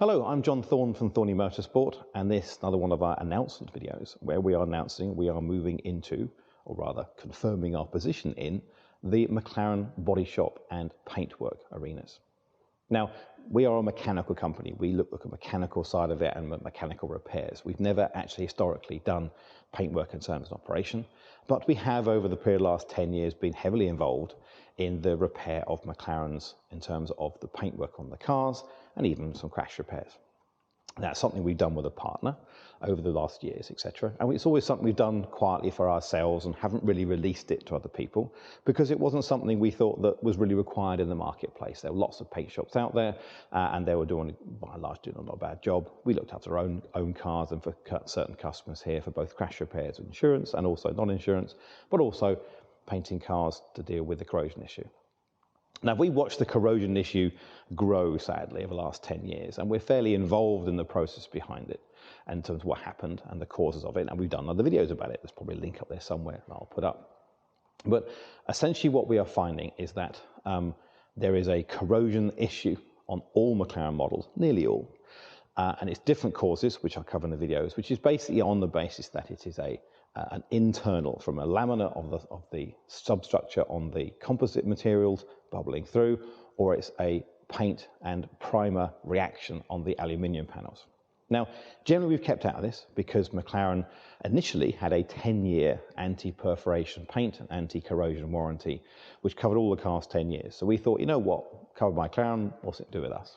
Hello, I'm John Thorne from Thorny Motorsport, and this is another one of our announcement videos where we are announcing we are moving into, or rather confirming our position in, the McLaren body shop and paintwork arenas. Now, we are a mechanical company. We look at the mechanical side of it and mechanical repairs. We've never actually historically done paintwork and service and operation, but we have over the period of the last 10 years been heavily involved in the repair of McLarens in terms of the paintwork on the cars and even some crash repairs. That's something we've done with a partner over the last years, etc. And it's always something we've done quietly for ourselves and haven't really released it to other people because it wasn't something we thought that was really required in the marketplace. There were lots of paint shops out there and they were doing, by and large, doing a not a bad job. We looked after our own cars and for certain customers here for both crash repairs and insurance and also non-insurance, but also painting cars to deal with the corrosion issue. Now, we watched the corrosion issue grow, sadly, over the last 10 years, and we're fairly involved in the process behind it in terms of what happened and the causes of it, and we've done other videos about it. There's probably a link up there somewhere that I'll put up. But essentially what we are finding is that there is a corrosion issue on all McLaren models, nearly all, and it's different causes, which I'll cover in the videos, which is basically on the basis that it is an internal from a lamina of the substructure on the composite materials bubbling through, or it's a paint and primer reaction on the aluminium panels. Now, generally we've kept out of this because McLaren initially had a 10-year anti-perforation paint and anti-corrosion warranty, which covered all the cars 10 years. So we thought, you know what, covered by McLaren, what's it to do with us?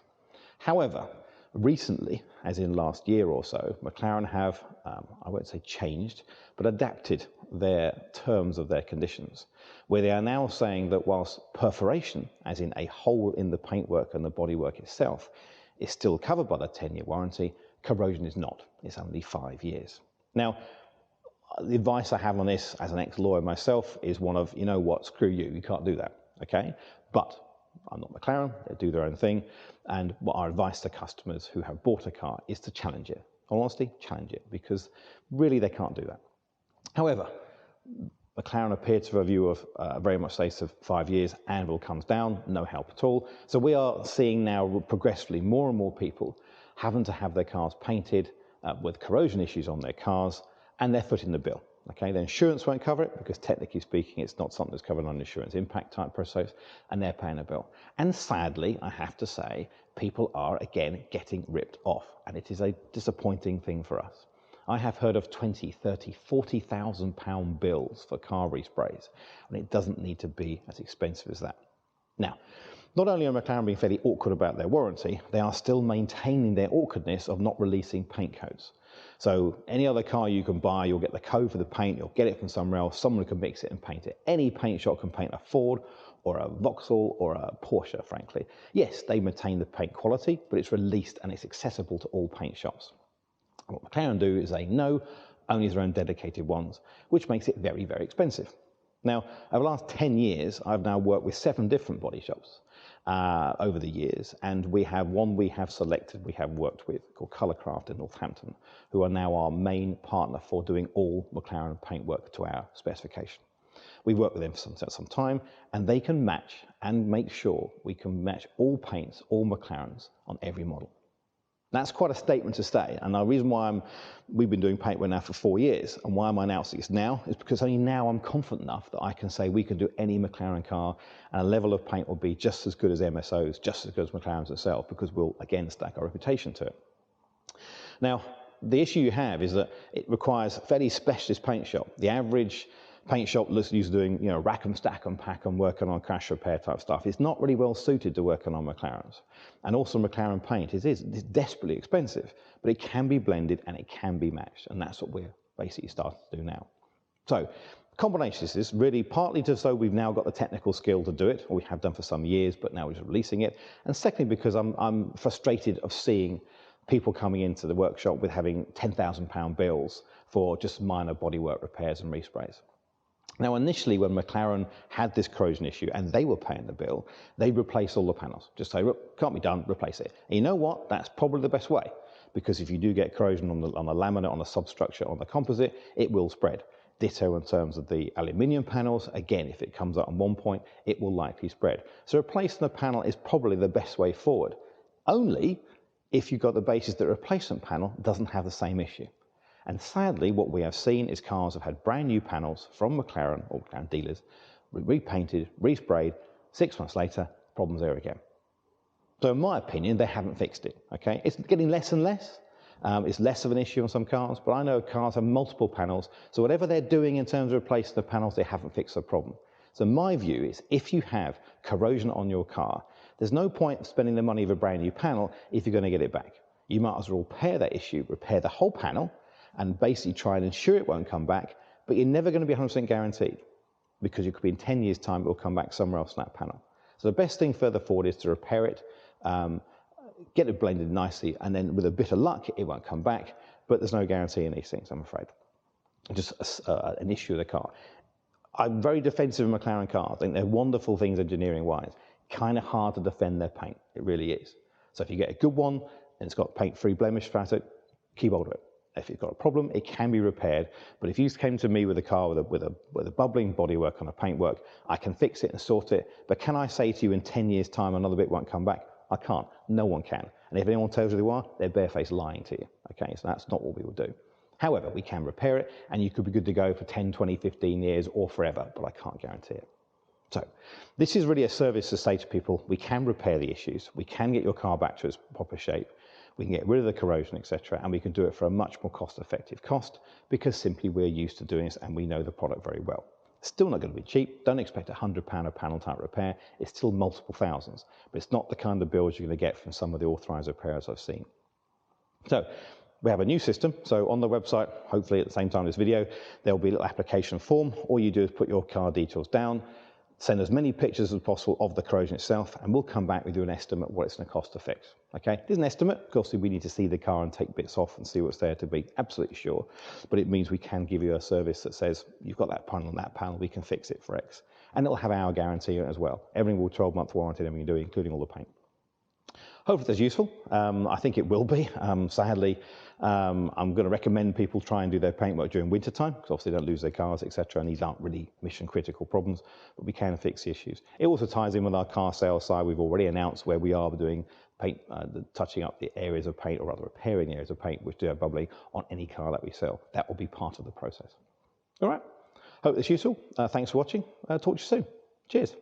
However, recently, as in last year or so, McLaren have, I won't say changed, but adapted their terms of their conditions, where they are now saying that whilst perforation, as in a hole in the paintwork and the bodywork itself, is still covered by the 10-year warranty, corrosion is not. It's only 5 years. Now, the advice I have on this as an ex-lawyer myself is one of, you know what, screw you, you can't do that, okay? But I'm not McLaren, they do their own thing, and what our advice to customers who have bought a car is to challenge it. Honestly, challenge it, because really they can't do that. However, McLaren appeared to have a view of very much say 5 years, anvil comes down, no help at all. So we are seeing now progressively more and more people having to have their cars painted with corrosion issues on their cars, and they're footing the bill. Okay, the insurance won't cover it because technically speaking, it's not something that's covered on insurance impact type process, and they're paying a bill. And sadly, I have to say, people are again getting ripped off, and it is a disappointing thing for us. I have heard of 20, 30, 40,000 pound bills for car resprays, and it doesn't need to be as expensive as that. Now, not only are McLaren being fairly awkward about their warranty, they are still maintaining their awkwardness of not releasing paint codes. So any other car you can buy, you'll get the code for the paint, you'll get it from somewhere else, someone can mix it and paint it. Any paint shop can paint a Ford or a Vauxhall or a Porsche, frankly. Yes, they maintain the paint quality, but it's released and it's accessible to all paint shops. What McLaren do is they know only their own dedicated ones, which makes it very, very expensive. Now, over the last 10 years, I've now worked with 7 different body shops over the years, and we have one we have selected, we have worked with, called Colourcraft in Northampton, who are now our main partner for doing all McLaren paintwork to our specification. We work with them for some time, and they can match and make sure we can match all paints, all McLarens on every model. That's quite a statement to say, and the reason why we've been doing paintwork now for 4 years, and why I'm announcing this now, is because only now I'm confident enough that I can say we can do any McLaren car, and a level of paint will be just as good as MSO's, just as good as McLaren's itself, because we'll again stack our reputation to it. Now, the issue you have is that it requires a fairly specialist paint shop. The average paint shop used to doing, you know, rack 'em, stack 'em, pack 'em, working on crash repair type stuff. It's not really well suited to working on McLarens. And also McLaren paint it's desperately expensive, but it can be blended and it can be matched. And that's what we're basically starting to do now. So, combination is this really partly just so we've now got the technical skill to do it, or we have done for some years, but now we're just releasing it. And secondly, because I'm frustrated of seeing people coming into the workshop with having £10,000 bills for just minor bodywork repairs and resprays. Now, initially, when McLaren had this corrosion issue and they were paying the bill, they replaced all the panels. Just say, look, can't be done, replace it. And you know what? That's probably the best way, because if you do get corrosion on the laminate, on the substructure, on the composite, it will spread. Ditto in terms of the aluminium panels. Again, if it comes up on one point, it will likely spread. So replacing the panel is probably the best way forward. Only if you've got the basis that a replacement panel doesn't have the same issue. And sadly, what we have seen is cars have had brand new panels from McLaren or McLaren dealers, repainted, resprayed, 6 months later, problems there again. So in my opinion, they haven't fixed it, okay? It's getting less and less. It's less of an issue on some cars, but I know cars have multiple panels, so whatever they're doing in terms of replacing the panels, they haven't fixed the problem. So my view is, if you have corrosion on your car, there's no point spending the money of a brand new panel if you're going to get it back. You might as well repair that issue, repair the whole panel, and basically try and ensure it won't come back, but you're never going to be 100% guaranteed, because it could be in 10 years' time it will come back somewhere else in that panel. So the best thing further forward is to repair it, get it blended nicely, and then with a bit of luck it won't come back, but there's no guarantee in these things, I'm afraid. Just an issue of the car. I'm very defensive of McLaren cars. I think they're wonderful things engineering-wise. Kind of hard to defend their paint, it really is. So if you get a good one and it's got paint-free blemish throughout it, keep hold of it. If you've got a problem, it can be repaired. But if you came to me with a car with a bubbling bodywork on a paintwork, I can fix it and sort it. But can I say to you in 10 years' time another bit won't come back? I can't. No one can. And if anyone tells you they are, they're barefaced lying to you. Okay, so that's not what we will do. However, we can repair it, and you could be good to go for 10, 20, 15 years or forever, but I can't guarantee it. So this is really a service to say to people, we can repair the issues, we can get your car back to its proper shape, we can get rid of the corrosion, etc., and we can do it for a much more cost-effective cost, because simply we're used to doing this and we know the product very well. Still not going to be cheap. Don't expect £100 a panel type repair. It's still multiple thousands, but it's not the kind of bills you're going to get from some of the authorised repairers I've seen. So we have a new system. So on the website, hopefully at the same time as this video, there'll be a little application form. All you do is put your car details down, send as many pictures as possible of the corrosion itself, and we'll come back with you an estimate what it's going to cost to fix. Okay, it is an estimate. Of course, we need to see the car and take bits off and see what's there to be absolutely sure. But it means we can give you a service that says, you've got that panel and that panel, we can fix it for X. And it'll have our guarantee as well. Everything will 12-month warranty, everything you do, including all the paint. Hopefully that's useful. I think it will be. Sadly, I'm going to recommend people try and do their paintwork during winter time, because obviously they don't lose their cars, etc. And these aren't really mission critical problems, but we can fix the issues. It also ties in with our car sales side. We've already announced where we are doing paint, touching up the areas of paint, or rather repairing the areas of paint which do have bubbling on any car that we sell. That will be part of the process. All right. Hope that's useful. Thanks for watching. Talk to you soon. Cheers.